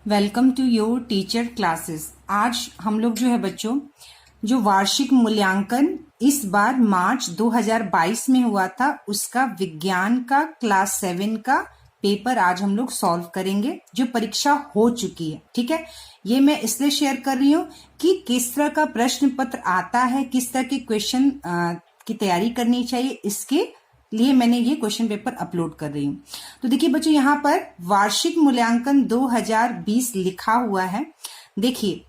Welcome to your teacher classes. आज हम लोग जो है बच्चों, जो वार्षिक मूल्यांकन इस बार मार्च 2022 में हुआ था, उसका विज्ञान का क्लास 7 का पेपर आज हम लोग सॉल्व करेंगे, जो परीक्षा हो चुकी है। ठीक है, ये मैं इसलिए शेयर कर रही हूँ कि किस तरह का प्रश्न पत्र आता है, किस तरह के क्वेश्चन की तैयारी करनी चाहिए, इसके लिए मैंने ये क्वेश्चन पेपर अपलोड कर रही हूँ। तो देखिए बच्चों, यहाँ पर वार्षिक मूल्यांकन 2020 लिखा हुआ है। देखिए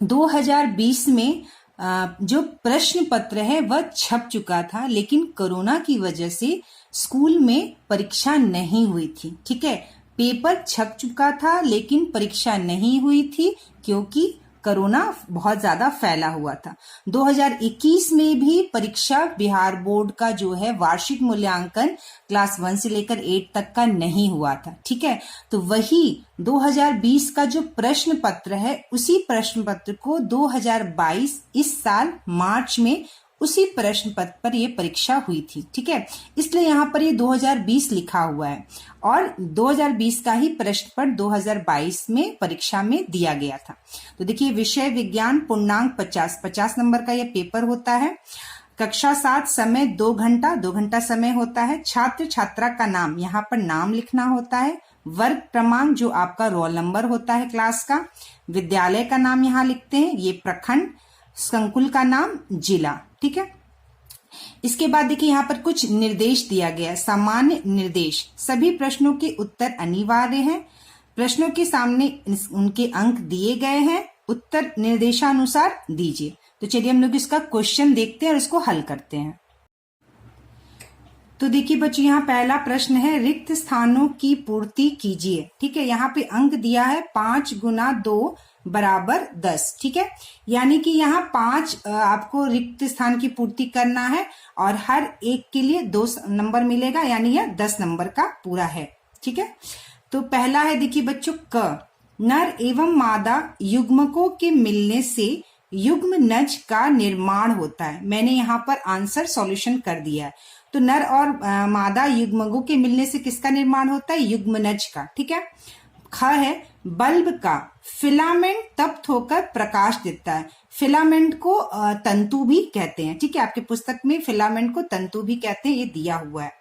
2020 में जो प्रश्न पत्र है वह छप चुका था, लेकिन कोरोना की वजह से स्कूल में परीक्षा नहीं हुई थी। ठीक है, पेपर छप चुका था लेकिन परीक्षा नहीं हुई थी क्योंकि कोरोना बहुत ज्यादा फैला हुआ था। 2021 में भी परीक्षा बिहार बोर्ड का जो है वार्षिक मूल्यांकन क्लास 1 से लेकर 8 तक का नहीं हुआ था। ठीक है, तो वही 2020 का जो प्रश्न पत्र है, उसी प्रश्न पत्र को 2022 इस साल मार्च में उसी प्रश्न पत्र पर ये परीक्षा हुई थी। ठीक है, इसलिए यहाँ पर ये 2020 लिखा हुआ है और 2020 का ही प्रश्न पत्र 2022 में परीक्षा में दिया गया था। तो देखिए, विषय विज्ञान पूर्णांक 50 नंबर का ये पेपर होता है। कक्षा 7 समय 2 घंटा समय होता है। छात्र छात्रा का नाम, यहाँ पर नाम लिखना होता है। वर्ग क्रमांक जो आपका रोल नंबर होता है क्लास का। विद्यालय का नाम यहाँ लिखते हैं, ये प्रखंड। संकुल का नाम जिला। ठीक है, इसके बाद देखिए यहाँ पर कुछ निर्देश दिया गया है। सामान्य निर्देश, सभी प्रश्नों के उत्तर अनिवार्य हैं। प्रश्नों के सामने उनके अंक दिए गए हैं, उत्तर निर्देशानुसार दीजिए। तो चलिए हम लोग इसका क्वेश्चन देखते हैं और इसको हल करते हैं। तो देखिए बच्चों, यहाँ पहला प्रश्न है, रिक्त स्थानों की पूर्ति कीजिए। ठीक है, यहाँ पे अंक दिया है 5 गुना 2 बराबर 10। ठीक है, यानी कि यहाँ 5 आपको रिक्त स्थान की पूर्ति करना है और हर एक के लिए 2 नंबर मिलेगा, यानी यह 10 नंबर का पूरा है। ठीक है, तो पहला है देखिए बच्चों, क, नर एवं मादा युग्मकों के मिलने से युग्म नज का निर्माण होता है। मैंने यहाँ पर आंसर सॉल्यूशन कर दिया है। तो नर और मादा युग्मकों के मिलने से किसका निर्माण होता है? युग्मनज का। ठीक है, ख है, बल्ब का फिलामेंट तप्त होकर प्रकाश देता है। फिलामेंट को तंतु भी कहते हैं। ठीक है, आपके पुस्तक में फिलामेंट को तंतु भी कहते हैं, ये दिया हुआ है।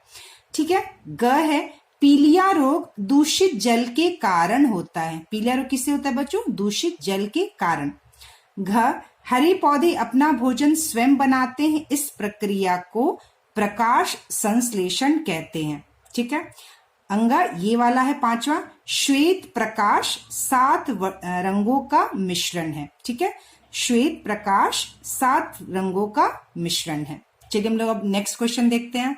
ठीक है, ग है, पीलिया रोग दूषित जल के कारण होता है। पीलिया रोग किससे होता है बच्चों? दूषित जल के कारण। घ, हरे पौधे अपना भोजन स्वयं बनाते हैं, इस प्रक्रिया को प्रकाश संश्लेषण कहते हैं। ठीक है, अंगा ये वाला है 5वां, श्वेत प्रकाश 7 रंगों का मिश्रण है। ठीक है, श्वेत प्रकाश 7 रंगों का मिश्रण है। चलिए हम लोग अब नेक्स्ट क्वेश्चन देखते हैं।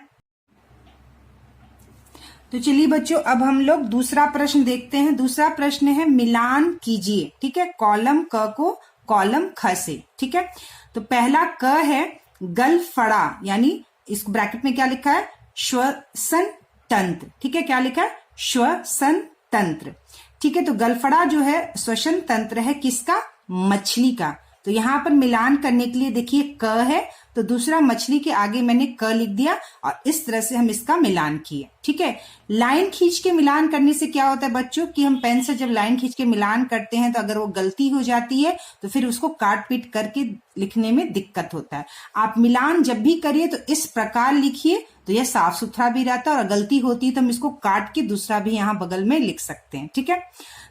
तो चलिए बच्चों, अब हम लोग दूसरा प्रश्न देखते हैं। दूसरा प्रश्न है, मिलान कीजिए। ठीक है, कॉलम क को कॉलम ख से। ठीक है, तो पहला क है, गलफड़ा, यानी इस ब्रैकेट में क्या लिखा है? श्वसन तंत्र। ठीक है, क्या लिखा है? श्वसन तंत्र। ठीक है, तो गलफड़ा जो है श्वसन तंत्र है किसका? मछली का। तो यहाँ पर मिलान करने के लिए देखिए क है, तो दूसरा मछली के आगे मैंने क लिख दिया और इस तरह से हम इसका मिलान किए। ठीक है, लाइन खींच के मिलान करने से क्या होता है बच्चों कि हम पेन से जब लाइन खींच के मिलान करते हैं तो अगर वो गलती हो जाती है तो फिर उसको काट पीट करके लिखने में दिक्कत होता है। आप मिलान जब भी करिए तो इस प्रकार लिखिए, तो यह साफ सुथरा भी रहता है और गलती होती है तो हम इसको काट के दूसरा भी यहाँ बगल में लिख सकते हैं। ठीक है,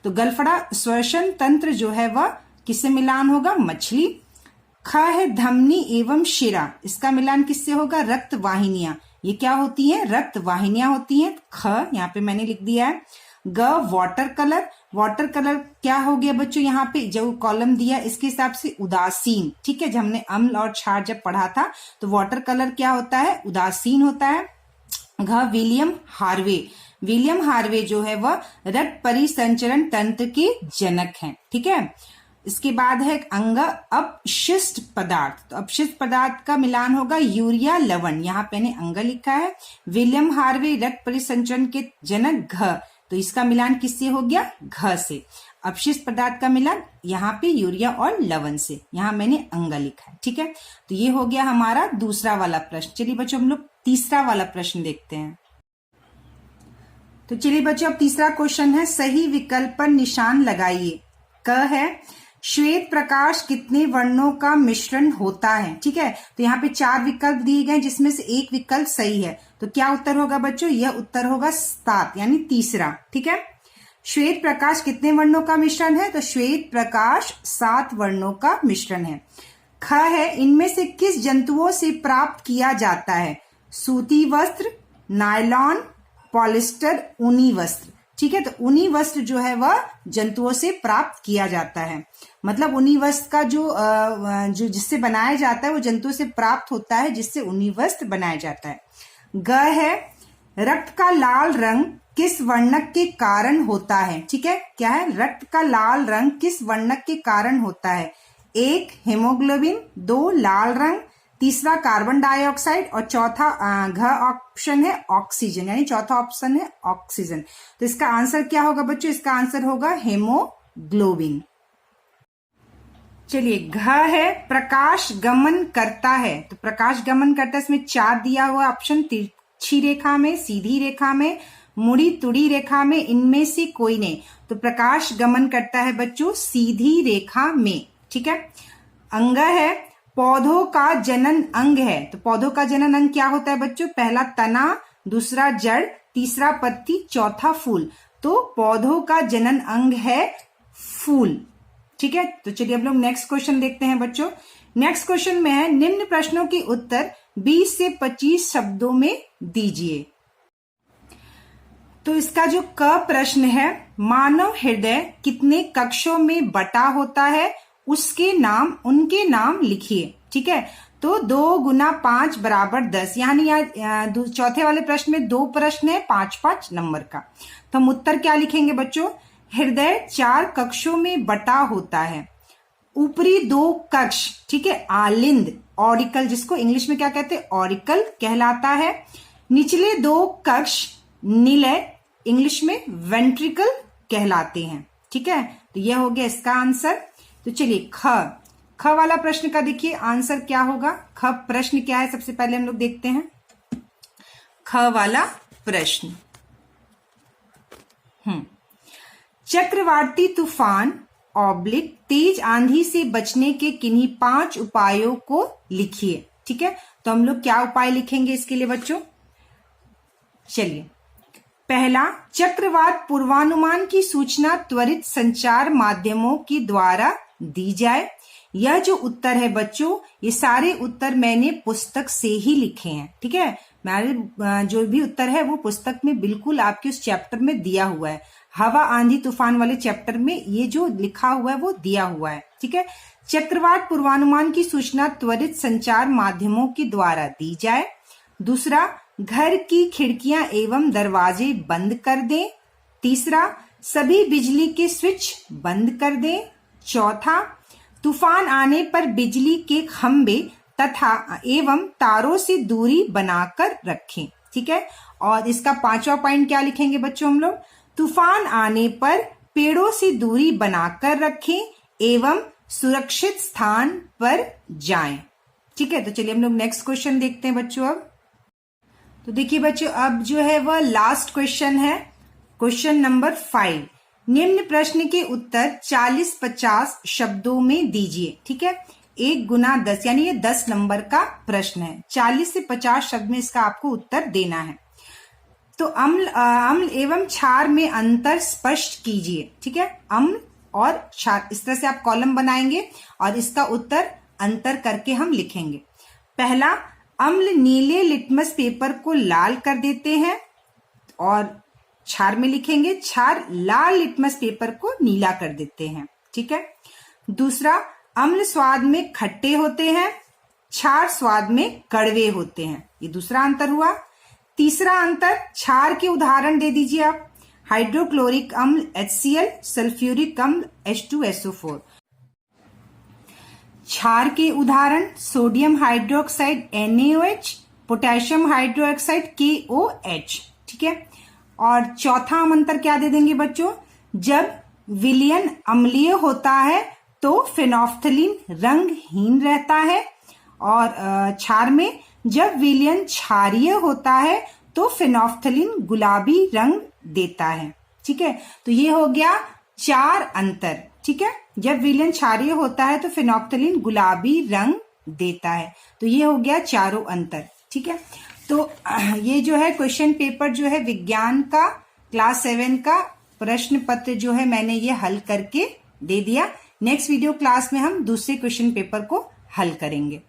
तो गलफड़ा श्वसन तंत्र जो है वह किससे मिलान होगा? मछली। ख है, धमनी एवं शिरा, इसका मिलान किससे होगा? रक्त वाहिनियां। ये क्या होती हैं? रक्त वाहिनियां होती हैं। ख यहाँ पे मैंने लिख दिया है। ग, वाटर कलर। वाटर कलर क्या हो गया बच्चों? यहाँ पे जो कॉलम दिया इसके हिसाब से उदासीन। ठीक है, जब हमने अम्ल और क्षार जब पढ़ा था तो वाटर कलर क्या होता है? उदासीन होता है। घ, विलियम हार्वे। विलियम हार्वे जो है वह रक्त परिसंचरण तंत्र के जनक हैं। ठीक है, इसके बाद है अंग, अपशिष्ट पदार्थ। तो अपशिष्ट पदार्थ का मिलान होगा यूरिया लवण। यहाँ पे मैंने अंग लिखा है। विलियम हार्वे रक्त परिसंचरण के जनक घ, तो इसका मिलान किससे हो गया? घ से। अपशिष्ट पदार्थ का मिलान यहाँ पे यूरिया और लवण से, यहाँ मैंने अंग लिखा है। ठीक है, तो ये हो गया हमारा दूसरा वाला प्रश्न। चलिए बच्चों, हम लोग तीसरा वाला प्रश्न देखते हैं। तो चलिए बच्चों, अब तीसरा क्वेश्चन है, सही विकल्प पर निशान लगाइए। क है, श्वेत प्रकाश कितने वर्णों का मिश्रण होता है। ठीक है, तो यहाँ पे 4 विकल्प दिए गए जिसमें से एक विकल्प सही है, तो क्या उत्तर होगा बच्चों? यह उत्तर होगा 7 यानी तीसरा। ठीक है, श्वेत प्रकाश कितने वर्णों का मिश्रण है? तो श्वेत प्रकाश 7 वर्णों का मिश्रण है। ख है, इनमें से किस जंतुओं से प्राप्त किया जाता है? सूती वस्त्र, नायलॉन, पॉलिस्टर, ऊनी वस्त्र। ठीक है, तो ऊनी वस्त्र जो है वह जंतुओं से प्राप्त किया जाता है। मतलब ऊनी वस्त्र का जो जिससे बनाया जाता है वो जंतुओं से प्राप्त होता है, जिससे ऊनी वस्त्र बनाया जाता है। ग है, रक्त का लाल रंग किस वर्णक के कारण होता है? ठीक है, क्या है? रक्त का लाल रंग किस वर्णक के कारण होता है? 1 हेमोग्लोबिन, 2 लाल रंग, तीसरा कार्बन डाइऑक्साइड और चौथा घ ऑप्शन है ऑक्सीजन, यानी चौथा ऑप्शन है ऑक्सीजन। तो इसका आंसर क्या होगा बच्चों? इसका आंसर होगा हेमोग्लोबिन। चलिए, घ है, प्रकाश गमन करता है। तो प्रकाश गमन करता है, इसमें 4 दिया हुआ ऑप्शन, तिरछी रेखा में, सीधी रेखा में, मुड़ी तुड़ी रेखा में, इनमें से कोई नहीं। तो प्रकाश गमन करता है बच्चों सीधी रेखा में। ठीक है, अंग है, पौधों का जनन अंग है। तो पौधों का जनन अंग क्या होता है बच्चों? पहला तना, दूसरा जड़, तीसरा पत्ती, चौथा फूल। तो पौधों का जनन अंग है फूल। ठीक है, तो चलिए अब लोग नेक्स्ट क्वेश्चन देखते हैं बच्चों। नेक्स्ट क्वेश्चन में है, निम्न प्रश्नों के उत्तर 20 से 25 शब्दों में दीजिए। तो इसका जो क प्रश्न है, मानव हृदय कितने कक्षों में बटा होता है? उनके नाम लिखिए। ठीक है, तो 2 गुना 5 बराबर 10, यानी यहाँ चौथे वाले प्रश्न में 2 प्रश्न है 5-5 नंबर का। तो हम उत्तर क्या लिखेंगे बच्चों? हृदय 4 कक्षों में बटा होता है। ऊपरी 2 कक्ष, ठीक है, आलिंद, ऑरिकल, जिसको इंग्लिश में क्या कहते हैं? ऑरिकल कहलाता है। निचले 2 कक्ष निलय, इंग्लिश में वेंट्रिकल कहलाते हैं। ठीक है, तो यह हो गया इसका आंसर। तो चलिए ख वाला प्रश्न का देखिए आंसर क्या होगा। ख प्रश्न क्या है, सबसे पहले हम लोग देखते हैं ख वाला प्रश्न। चक्रवाती तूफान ऑब्लिक तेज आंधी से बचने के किन्हीं 5 उपायों को लिखिए। ठीक है, तो हम लोग क्या उपाय लिखेंगे इसके लिए बच्चों? चलिए, पहला, चक्रवात पूर्वानुमान की सूचना त्वरित संचार माध्यमों के द्वारा दी जाए। यह जो उत्तर है बच्चों, ये सारे उत्तर मैंने पुस्तक से ही लिखे हैं। ठीक है, मेरे जो भी उत्तर है वो पुस्तक में बिल्कुल आपके उस चैप्टर में दिया हुआ है। हवा आंधी तूफान वाले चैप्टर में ये जो लिखा हुआ है वो दिया हुआ है। ठीक है, चक्रवात पूर्वानुमान की सूचना त्वरित संचार माध्यमों के द्वारा दी जाए। दूसरा, घर की खिड़कियां एवं दरवाजे बंद कर दें। तीसरा, सभी बिजली के स्विच बंद कर दें। चौथा, तूफान आने पर बिजली के खंभे तथा एवं तारों से दूरी बनाकर रखें। ठीक है, और इसका 5वां पॉइंट क्या लिखेंगे बच्चों हम लोग? तूफान आने पर पेड़ों से दूरी बनाकर रखें एवं सुरक्षित स्थान पर जाएं। ठीक है, तो चलिए हम लोग नेक्स्ट क्वेश्चन देखते हैं बच्चों। अब तो देखिए बच्चों, अब जो है वह लास्ट क्वेश्चन है, क्वेश्चन नंबर 5। निम्न प्रश्न के उत्तर 40-50 शब्दों में दीजिए। ठीक है, 1 गुना 10, यानी ये 10 नंबर का प्रश्न है। 40 से 50 शब्द में इसका आपको उत्तर देना है। तो अम्ल एवं क्षार में अंतर स्पष्ट कीजिए। ठीक है, अम्ल और क्षार, इस तरह से आप कॉलम बनाएंगे और इसका उत्तर अंतर करके हम लिखेंगे। पहला, अम्ल नीले लिटमस पेपर को लाल कर देते हैं, और क्षार में लिखेंगे क्षार लाल लिटमस पेपर को नीला कर देते हैं। ठीक है, दूसरा, अम्ल स्वाद में खट्टे होते हैं, क्षार स्वाद में कड़वे होते हैं। ये दूसरा अंतर हुआ। तीसरा अंतर, क्षार के उदाहरण दे दीजिए आप। हाइड्रोक्लोरिक अम्ल HCl, सल्फ्यूरिक अम्ल H2SO4। क्षार के उदाहरण, sodium hydroxide NaOH, potassium hydroxide KOH। ठीक है, और चौथा हम अंतर क्या दे देंगे बच्चों? जब विलयन अम्लीय होता है तो फेनोफ्थलीन रंगहीन रहता है, और क्षार में जब विलयन क्षारीय होता है तो फेनोल्फथलीन गुलाबी रंग देता है। ठीक है, तो ये हो गया 4 अंतर। ठीक है, जब विलयन क्षारीय होता है तो फेनोल्फथलीन गुलाबी रंग देता है। तो ये हो गया चारों अंतर। ठीक है, तो ये जो है क्वेश्चन पेपर जो है विज्ञान का क्लास 7 का प्रश्न पत्र जो है मैंने ये हल करके दे दिया। नेक्स्ट वीडियो क्लास में हम दूसरे क्वेश्चन पेपर को हल करेंगे।